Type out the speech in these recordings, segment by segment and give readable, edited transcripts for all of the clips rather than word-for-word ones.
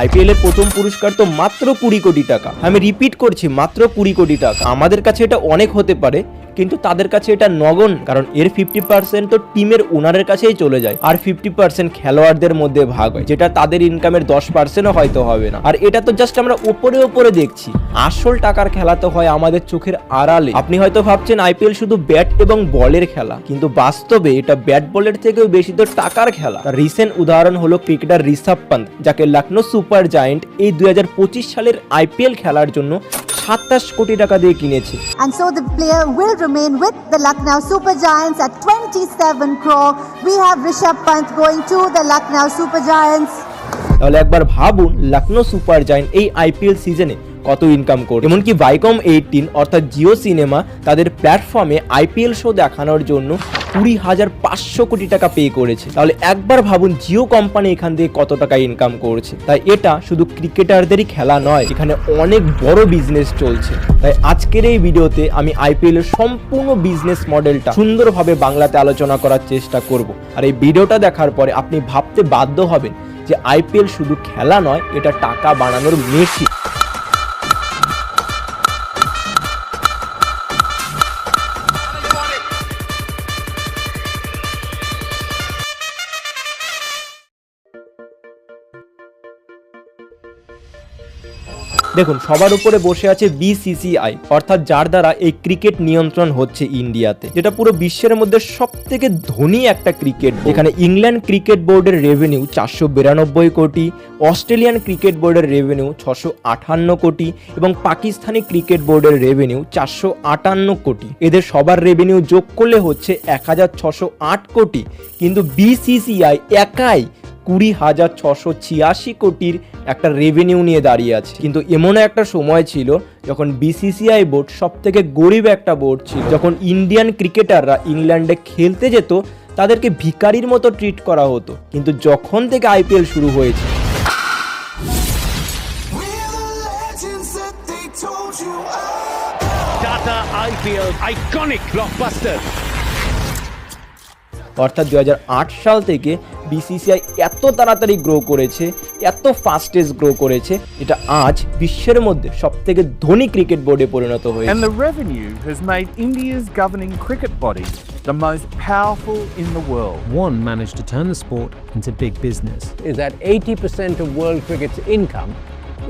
IPL এর প্রথম পুরস্কার তো মাত্র 20 কোটি টাকা। আমি রিপিট করছি, মাত্র 20 কোটি টাকা। আমাদের কাছে এটা অনেক হতে পারে, কিন্তু তাদের কাছে এটা নগণ, কারণ এর 50% তো টিমের ওনারের কাছেই চলে যায়, আর 50% খেলোয়াড়দের মধ্যে ভাগ হয়, যেটা তাদের ইনকামের 10%ও হয়তো হবে না। আর এটা তো জাস্ট আমরা উপরে উপরে দেখছি, আসল টাকার খেলা তো হয় আমাদের চোখের আড়ালে। আপনি হয়তো ভাবছেন আইপিএল শুধু ব্যাট এবং বলের খেলা, কিন্তু বাস্তবে এটা ব্যাট বলের থেকেও বেশি তো টাকার খেলা। রিসেন্ট উদাহরণ হলো ক্রিকেটার ঋষভ পান্ত, যাকে লখনৌ সুপার জায়ান্ট এই 2025 সালের আইপিএল খেলার জন্য 27 কোটি টাকা দিয়ে কিনেছে। And so the player will remain with the Lucknow Super Giants at 27 crore. We have Rishabh Pant going to the Lucknow Super Giants. তাহলে একবার ভাবুন লখনৌ সুপার জায়ান্ট এই আইপিএল সিজনে কত ইনকাম করে। এমনকি ভাইকম 18 অর্থাৎ জিও সিনেমা তাদের প্ল্যাটফর্মে আইপিএল শো দেখানোর জন্য 20,500 কোটি টাকা পে করেছে। তাহলে একবার ভাবুন জিও কোম্পানি এখান থেকে কত টাকা ইনকাম করছে। তাই এটা শুধু ক্রিকেটারদেরই খেলা নয়, এখানে অনেক বড় বিজনেস চলছে। তাই আজকের এই ভিডিওতে আমি আইপিএল এর সম্পূর্ণ বিজনেস মডেলটা সুন্দরভাবে বাংলাতে আলোচনা করার চেষ্টা করব। আর এই ভিডিওটা দেখার পরে আপনি ভাবতে বাধ্য হবেন যে আইপিএল শুধু খেলা নয়, এটা টাকা বানানোর মেশিন। দেখুন, সবার উপরে বসে আছে বিসিসিআই, অর্থাৎ যার দ্বারা এই ক্রিকেট নিয়ন্ত্রণ হচ্ছে ইন্ডিয়াতে, যেটা পুরো বিশ্বের মধ্যে সব থেকে ধনী একটা ক্রিকেট। এখানে ইংল্যান্ড ক্রিকেট বোর্ডের রেভিনিউ 492 কোটি, অস্ট্রেলিয়ান ক্রিকেট বোর্ডের রেভিনিউ 658 কোটি এবং পাকিস্তানি ক্রিকেট বোর্ডের রেভিনিউ 458 কোটি। এদের সবার রেভিনিউ যোগ করলে হচ্ছে 1608 কোটি, কিন্তু বিসিসিআই একাই 20,686 কোটির একটা রেভিনিউ নিয়ে দাঁড়িয়ে আছে। কিন্তু এমন একটা সময় ছিল যখন বিসিসিআই বোর্ড সব থেকে গরিব একটা বোর্ড ছিল, যখন ইন্ডিয়ান ক্রিকেটাররা ইংল্যান্ডে খেলতে যেত তাদেরকে ভিখারির মতো ট্রিট করা হতো। কিন্তু যখন থেকে আইপিএল শুরু হয়েছে, Tata IPL iconic blockbuster. অর্থাৎ 2008 সাল থেকে বিসিসিআই এত তাড়াতাড়ি গ্রো করেছে, এত ফাস্টেস্ট গ্রো করেছে, এটা আজ বিশ্বের মধ্যে সবথেকে ধনী ক্রিকেট বোর্ডে পরিণত হয়েছে। And the revenue has made India's governing cricket body the most powerful in the world. One managed to turn the sport into big business. Is that 80% of world cricket's income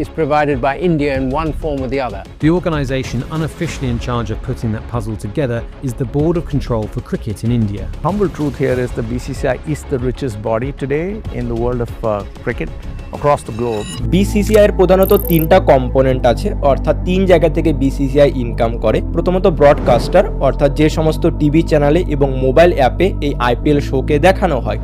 is provided by India in one form or the other. The organisation unofficially in charge of putting that puzzle together is the Board of Control for Cricket in India. Humble truth here is the BCCI is the richest body today in the world of cricket across the globe. BCCI এর প্রধানত 3টা component আছে, অর্থাৎ 3 জায়গা থেকে BCCI income করে। প্রথমত broadcaster, অর্থাৎ যে সমস্ত টিভি চ্যানেলে এবং মোবাইল অ্যাপে এই আইপিএল শোকে দেখানো হয়।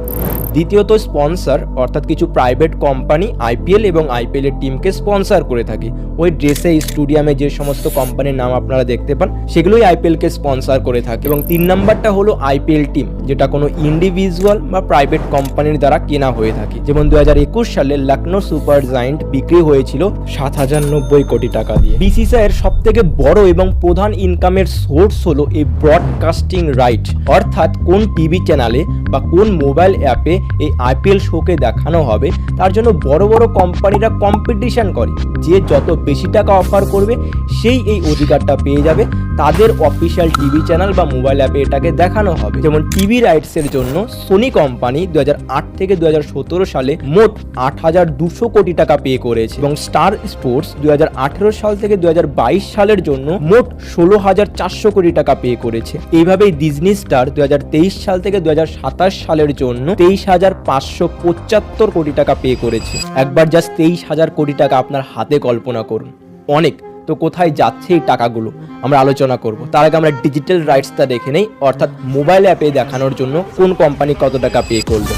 দ্বিতীয়ত স্পন্সর, অর্থাৎ কিছু প্রাইভেট কোম্পানি আইপিএল এবং আইপিএল এর টিমকে স্পন্সর করে থাকে। ওই ড্রেসে স্টেডিয়ামে যে সমস্ত কোম্পানির নাম আপনারা দেখতে পান সেগুলোই আইপিএল কে স্পন্সর করে থাকে। এবং 3 নাম্বারটা হলো আইপিএল টিম, যেটা কোনো ইন্ডিভিজুয়াল বা প্রাইভেট কোম্পানির দ্বারা কেনা হয়ে থাকে। যেমন 2021 সালে লখনৌ সুপার জায়ান্ট বিক্রি হয়েছিল 7,090 কোটি টাকা দিয়ে। বিসিসিআই এর সব থেকে বড় এবং প্রধান ইনকামের সোর্স হলো এই ব্রডকাস্টিং রাইট, অর্থাৎ কোন টিভি চ্যানেলে বা কোন মোবাইল অ্যাপে এই আইপিএল শোকে দেখানো হবে তার জন্য বড় বড় কোম্পানিরা কম্পিটিশন করে, যে যত বেশি টাকা অফার করবে সেই এই অধিকারটা পেয়ে যাবে, তাদের অফিসিয়াল টিভি চ্যানেল বা মোবাইল অ্যাপে এটাকে দেখানো হবে। যেমন টিভি রাইটসের জন্য সোনি কোম্পানি 2008 থেকে 2017 সালে মোট 8,200 কোটি টাকা পে করেছে এবং স্টার স্পোর্টস 2018 সাল থেকে 2022 সালের জন্য মোট 16,400 কোটি টাকা পে করেছে। এইভাবেই ডিজনি স্টার 2023 সাল থেকে 2027 সালের জন্য 23,575 কোটি টাকা পে করেছে। একবার জাস্ট 23,000 কোটি টাকা আপনার হাতে কল্পনা করুন, অনেক। তো কোথায় যাচ্ছে এই টাকাগুলো আমরা আলোচনা করব। তার আগে আমরা ডিজিটাল রাইটসটা দেখে নেই, অর্থাৎ মোবাইল অ্যাপে দেখানোর জন্য কোন কোম্পানি কত টাকা পে করবে।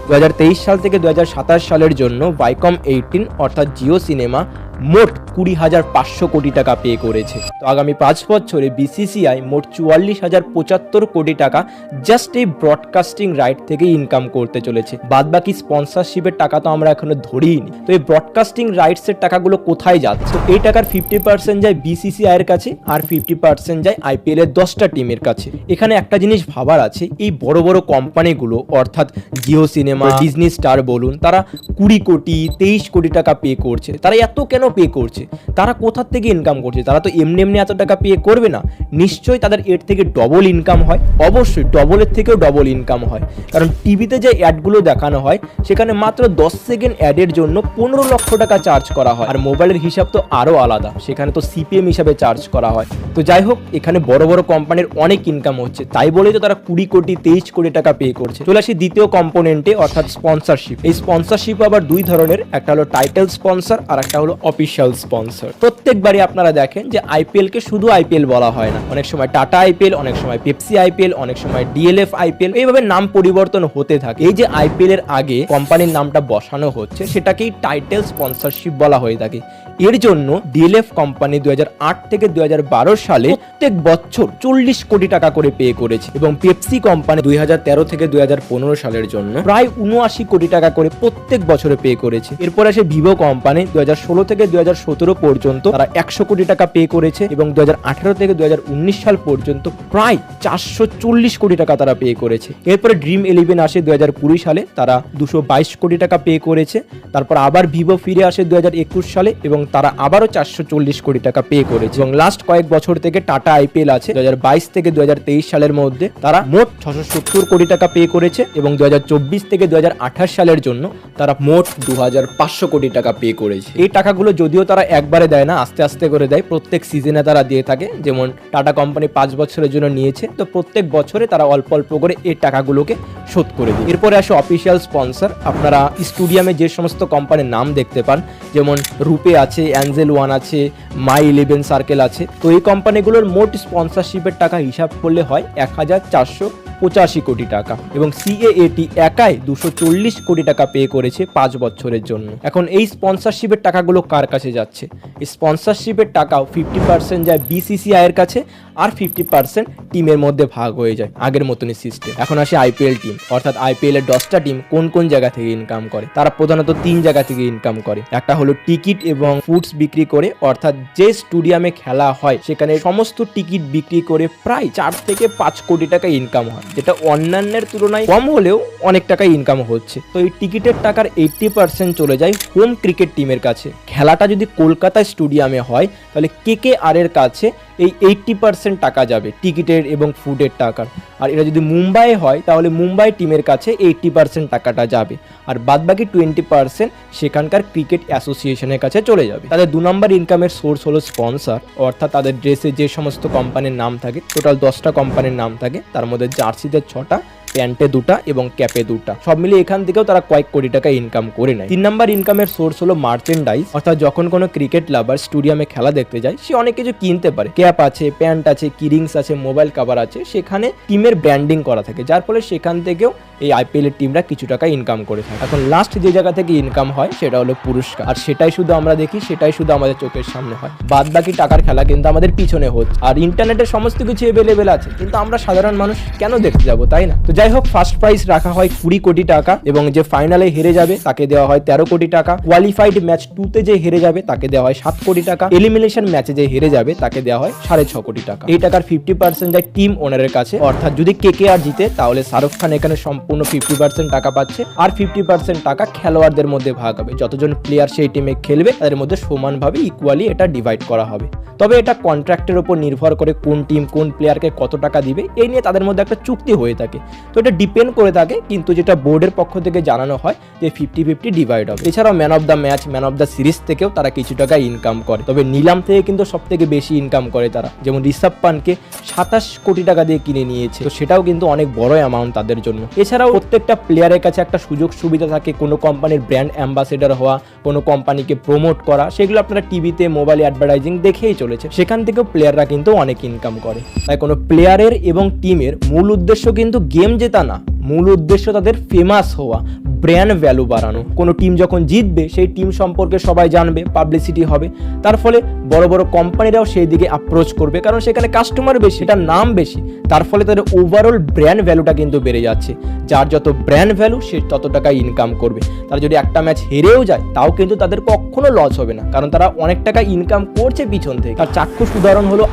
2023 সাল থেকে 2027 সালের জন্য ভাইকম 18 অর্থাৎ জিও সিনেমা মোট 20,500 কোটি টাকা পে করেছে। তো আগামী 5 বছরে বিসিসিআই মোট 44,075 কোটি টাকা জাস্ট এই ব্রডকাস্টিং রাইট থেকে ইনকাম করতে চলেছে। বাদবাকি স্পন্সরশিপের টাকা তো আমরা এখনো ধরিনি। তো এই ব্রডকাস্টিং রাইটসের টাকাগুলো কোথায় যাচ্ছে? এই টাকার 50% যায় বিসিসিআই এর কাছে, আর 50% যায় আইপিএল এর 10টা টিমের কাছে। এখানে একটা জিনিস ভাবার আছে, এই বড় বড় কোম্পানিগুলো অর্থাৎ জিও সিনেমা, ডিজনি স্টার বলুন, তারা 20 কোটি 23 কোটি টাকা পে করছে। তারা এত কেন পে করছে? তারা কোথা থেকে ইনকাম করছে? তারা তো এমনি এমনি এত টাকা পে করবে না, নিশ্চয়ই তাদের এর থেকে ডবল ইনকাম হয়। অবশ্যই ডবলের থেকেও ডবল ইনকাম হয়, কারণ টিভিতে যে অ্যাডগুলো দেখানো হয় সেখানে মাত্র 10 সেকেন্ড অ্যাডের জন্য 15 লক্ষ টাকা চার্জ করা হয়। আর মোবাইলের হিসাব তো আরও আলাদা, সেখানে তো সিপিএম হিসাবে চার্জ করা হয়। তো যাই হোক, এখানে বড় বড় কোম্পানির অনেক ইনকাম হচ্ছে, তাই বলেই তো তারা 20 কোটি 23 কোটি টাকা পে করছে। চলে আসি দ্বিতীয় কম্পোনেন্টে, অর্থাৎ স্পন্সরশিপ। এই স্পন্সরশিপ আবার দুই ধরনের, একটা হলো টাইটেল স্পন্সর আর একটা হলো অফিসিয়াল স্পন্সর। প্রত্যেকবারই আপনারা দেখেন যে আইপিএল কে শুধু আইপিএল বলা হয় না, অনেক সময় টাটা আইপিএল, অনেক সময় পেপসি আইপিএল, অনেক সময় ডিএলএফ আইপিএল, এইভাবে নাম পরিবর্তন হতে থাকে। এই যে আইপিএল এর আগে কোম্পানির নামটা বসানো হচ্ছে সেটাকেই টাইটেল স্পন্সরশিপ বলা হয়ে থাকে। এর জন্য ডিএলএফ কোম্পানি 2008 থেকে 2012 সালে প্রত্যেক বছর 40 কোটি টাকা করে পে করেছে, এবং পেপসি কোম্পানি 2013 থেকে 2015 সালের জন্য প্রায় 79 কোটি টাকা করে প্রত্যেক বছরে পে করেছে। এরপর আসে ভিভো কোম্পানি 2016 থেকে 2017 পর্যন্ত তারা 100 কোটি টাকা পে করেছে, এবং 2018 থেকে 2019 সাল পর্যন্ত প্রায় 440 কোটি টাকা তারা পে করেছে। এরপরে ড্রিম 11 আসে 2020 সালে, তারা 222 কোটি টাকা পে করেছে। তারপর আবার ভিভো ফিরে আসে 2021 সালে, এবং তারা আবারও 440 কোটি টাকা পে করেছে। এবং লাস্ট কয়েক বছর থেকে টাটা আইপিএল আছে 2022 থেকে 2023 সালের মধ্যে তারা মোট 670 কোটি টাকা পে করেছে, এবং 2024 থেকে 2028 সালের জন্য তারা মোট 2,500 কোটি টাকা পে করেছে। এই টাকাগুলো যদিও তারা একবারে দেয় না, আস্তে আস্তে করে দেয়, প্রত্যেক সিজনে তারা দিয়ে থাকে। যেমন টাটা কোম্পানি 5 বছরের জন্য নিয়েছে, তো প্রত্যেক বছরে তারা অল্প অল্প করে এই টাকাগুলোকে শোধ করে দেয়। এরপরে আসে অফিসিয়াল স্পন্সর। আপনারা স্টুডিয়ামে যে সমস্ত কোম্পানির নাম দেখতে পান, যেমন রূপে আছে, অ্যাঞ্জেল ওয়ান আছে, মাই 11 সার্কেল আছে, তো এই কোম্পানিগুলোর মোট স্পন্সরশিপের টাকা হিসাব করলে হয় 1,485 কোটি টাকা, এবং সিএএটি একাই 240 কোটি টাকা পে করেছে 5 বছরের জন্য। এখন এই স্পন্সরশিপের টাকাগুলো কার কাছে যাচ্ছে? এই স্পন্সরশিপের টাকাও 50% যায় বিসিসিআই এর কাছে, আর 50% টিমের মধ্যে ভাগ হয়ে যায়, আগের মতনই সিস্টেম। এখন আসে আইপিএল টিম, অর্থাৎ আইপিএল এর 10টা টিম কোন কোন জায়গা থেকে ইনকাম করে? তারা প্রধানত 3 জায়গা থেকে ইনকাম করে। একটা হলো টিকিট এবং ফুডস বিক্রি করে, অর্থাৎ যে স্টেডিয়ামে খেলা হয় সেখানে সমস্ত টিকিট বিক্রি করে প্রায় 4 থেকে 5 কোটি টাকা ইনকাম হয়, যেটা অন্যান্যের তুলনায় কম হলেও অনেক টাকা ইনকাম হচ্ছে। তো এই টিকিটের টাকার 80% চলে যায় হোম ক্রিকেট টিমের কাছে। খেলাটা যদি কলকাতা স্টেডিয়ামে হয় তাহলে কেকেআর এর কাছে এই 80% টাকা যাবে টিকিটের এবং ফুডের টাকার। আর এটা যদি মুম্বাই হয় তাহলে মুম্বাই টিমের কাছে 80% টাকাটা যাবে, আর বাদবাকি 20% সেখানকার ক্রিকেট অ্যাসোসিয়েশনের কাছে চলে যাবে। তাদের 2 নম্বর ইনকামের সোর্স হলো স্পন্সর, অর্থাৎ তাদের ড্রেসে যে সমস্ত কোম্পানির নাম থাকে, টোটাল 10টা কোম্পানির নাম থাকে, তার মধ্যে জার্সিতে 6টা, প্যান্টে 2টা এবং ক্যাপে 2টা, সব মিলে এখান থেকেও তারা কয়েক কোটি টাকা ইনকাম করে নেয়। 3 নম্বর ইনকামের সোর্স হলো মার্চেন্ডাইজ, অর্থাৎ যখন কোনো ক্রিকেট লাভার স্টেডিয়ামে খেলা দেখতে যায় সে অনেক কিছু কিনতে পারে, ক্যাপ আছে, প্যান্ট আছে, কিরিংস আছে, মোবাইল কভার আছে, সেখানে টিমের ব্র্যান্ডিং করা থাকে, যার ফলে সেখান থেকেও এই আইপিএল এর টিমরা কিছু টাকা ইনকাম করে থাকে। এখন লাস্ট যে জায়গা থেকে ইনকাম হয় সেটা হলো পুরস্কার, আর সেটাই শুধু আমরা দেখি, সেটাই শুধু আমাদের চোখের সামনে হয়। বাদ বাকি টাকার খেলা কিন্তু আমাদের পিছনে হচ্ছে, আর ইন্টারনেটে সমস্ত কিছু অ্যাভেলেবেল আছে, কিন্তু আমরা সাধারণ মানুষ কেন দেখতে যাবো, তাই না? তো যাই হোক, ফার্স্ট প্রাইজ রাখা হয় 20 কোটি টাকা, এবং যে ফাইনালে হেরে যাবে তাকে দেওয়া হয় 13 কোটি টাকা। কোয়ালিফাইড ম্যাচ 2তে যে হেরে যাবে তাকে দেওয়া হয় 7 কোটি টাকা। এলিমিনেশন ম্যাচে যে হেরে যাবে তাকে দেওয়া হয় 6.5 কোটি টাকা। এই টাকার 50% যায় টিম ওনারের কাছে, অর্থাৎ যদি কেকেআর জিতে তাহলে শাহরুখ খান এখানে সম্পূর্ণ 50% টাকা পাচ্ছে, আর 50% টাকা খেলোয়াড়দের মধ্যে ভাগ হবে। যতজন প্লেয়ার সেই টিমে খেলবে তাদের মধ্যে সমানভাবে ইকুয়ালি এটা ডিভাইড করা হবে। তবে এটা কন্ট্রাক্টের উপর নির্ভর করে কোন টিম কোন প্লেয়ারকে কত টাকা দিবে, এই নিয়ে তাদের মধ্যে একটা চুক্তি হয়ে থাকে। তো এটা ডিপেন্ড করে থাকে, কিন্তু যেটা বোর্ডের পক্ষ থেকে জানানো হয় যে 50-50 ডিভাইড হবে। এছাড়াও man of the match, man of the series থেকেও তারা কিছু টাকা ইনকাম করে। তবে নিলাম থেকে কিন্তু সব থেকে বেশি ইনকাম করে তারা, যেমন ঋষভ পান্টকে 27 কোটি টাকা দিয়ে কিনে নিয়েছে, তো সেটাও কিন্তু অনেক বড় অ্যামাউন্ট তাদের জন্য। এছাড়াও প্রত্যেকটা প্লেয়ারের কাছে একটা সুযোগ সুবিধা থাকে, কোনো কোম্পানির ব্র্যান্ড অ্যাম্বাসেডর হওয়া, কোনো কোম্পানিকে প্রমোট করা, সেগুলো আপনারা টিভিতে মোবাইল অ্যাডভার্টাইজিং দেখেই চলেছে, সেখান থেকেও প্লেয়াররা কিন্তু অনেক ইনকাম করে। তাই কোনো প্লেয়ারের এবং টিমের মূল উদ্দেশ্য কিন্তু গেম জেতা না, মূল উদ্দেশ্য তাদের ফেমাস হওয়া, ব্র্যান্ড ভ্যালু বাড়ানো। কোনো টিম যখন জিতবে সেই টিম সম্পর্কে সবাই জানবে, পাবলিসিটি হবে, তার ফলে বড় বড় কোম্পানিরাও সেই দিকে অ্যাপ্রোচ করবে, কারণ সেখানে কাস্টমার বেশি, এটার নাম বেশি, তার ফলে তাদের ওভারঅল ব্র্যান্ড ভ্যালুটা কিন্তু বেড়ে যাচ্ছে। যার যত ব্র্যান্ড ভ্যালু সে তত টাকা ইনকাম করবে। তারা যদি একটা ম্যাচ হেরেও যায় তাও কিন্তু তাদের কখনো লস হবে না, কারণ তারা অনেক টাকা ইনকাম করছে পিছন থেকে। তার চাক্ষুষ উদাহরণ হলো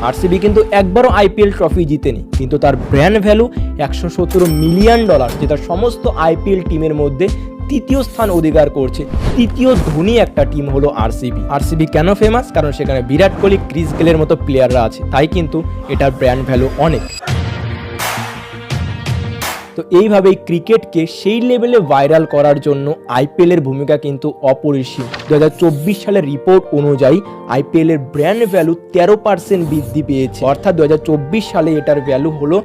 আরসিবি কিন্তু একবারও আইপিএল ট্রফি জিতেনি, কিন্তু তার ব্র্যান্ড ভ্যালু $117 মিলিয়ন, যেটা সমস্ত আইপিএল টিমের মধ্যে তৃতীয় স্থান অধিকার করছে। তৃতীয় ধনী একটা টিম হলো আরসিবি কেন ফেমাস? কারণ সেখানে বিরাট কোহলি, ক্রিস গেলের মতো প্লেয়াররা আছে, তাই কিন্তু এটার ব্র্যান্ড ভ্যালু অনেক। তো এইভাবেই ক্রিকেটকে সেই লেভেলে ভাইরাল করার জন্য আইপিএলের ভূমিকা কিন্তু অপরিসীম। 2024 সালের রিপোর্ট অনুযায়ী আইপিএলের ব্র্যান্ড ভ্যালু 13% বৃদ্ধি পেয়েছে, অর্থাৎ 2024 সালে এটার ভ্যালু হলো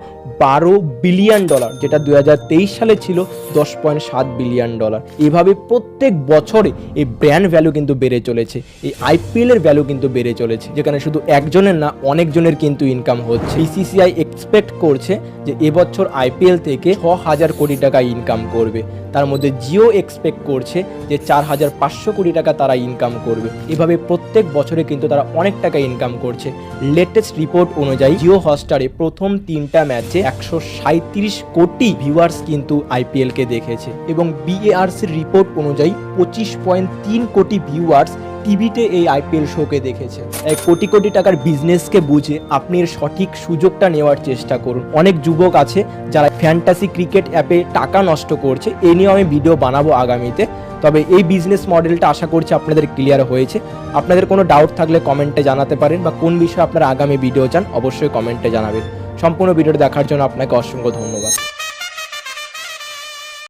$12 বিলিয়ন, যেটা 2023 সালে ছিল $10.7 বিলিয়ন। এভাবে প্রত্যেক বছরে এই ব্র্যান্ড ভ্যালু কিন্তু বেড়ে চলেছে, এই আইপিএলের ভ্যালু কিন্তু বেড়ে চলেছে, যেখানে শুধু একজনের না অনেকজনের কিন্তু ইনকাম হচ্ছে। বিসিসিআই এক্সপেক্ট করছে যে এবছর আইপিএল থেকে 6,000 কোটি টাকা ইনকাম করবে, তার মধ্যে জিও এক্সপেক্ট করছে যে 4,500 কোটি টাকা তারা ইনকাম করবে। এভাবে প্রত্যেক বছরে কিন্তু তারা অনেক টাকা ইনকাম করছে। লেটেস্ট রিপোর্ট অনুযায়ী জিও হটস্টারে প্রথম 3টা ম্যাচে 137 কোটি ভিউয়ার্স কিন্তু আইপিএলকে দেখেছে, এবং বিএআরসির রিপোর্ট অনুযায়ী 25.3 কোটি ভিউয়ার্স টিভিতে এই আইপিএল শোকে দেখেছে। এই কোটি কোটি টাকার বিজনেসকে বুঝে আপনি এর সঠিক সুযোগটা নেওয়ার চেষ্টা করুন। অনেক যুবক আছে যারা ফ্যান্টাসি ক্রিকেট অ্যাপে টাকা নষ্ট করছে, এই নিয়ে আমি ভিডিও বানাবো আগামীতে। তবে এই বিজনেস মডেলটা আশা করছি আপনাদের ক্লিয়ার হয়েছে। আপনাদের কোনো ডাউট থাকলে কমেন্টে জানাতে পারেন, বা কোন বিষয়ে আপনারা আগামী ভিডিও চান অবশ্যই কমেন্টে জানাবেন। সম্পূর্ণ ভিডিওটা দেখার জন্য আপনাকে অসংখ্য ধন্যবাদ।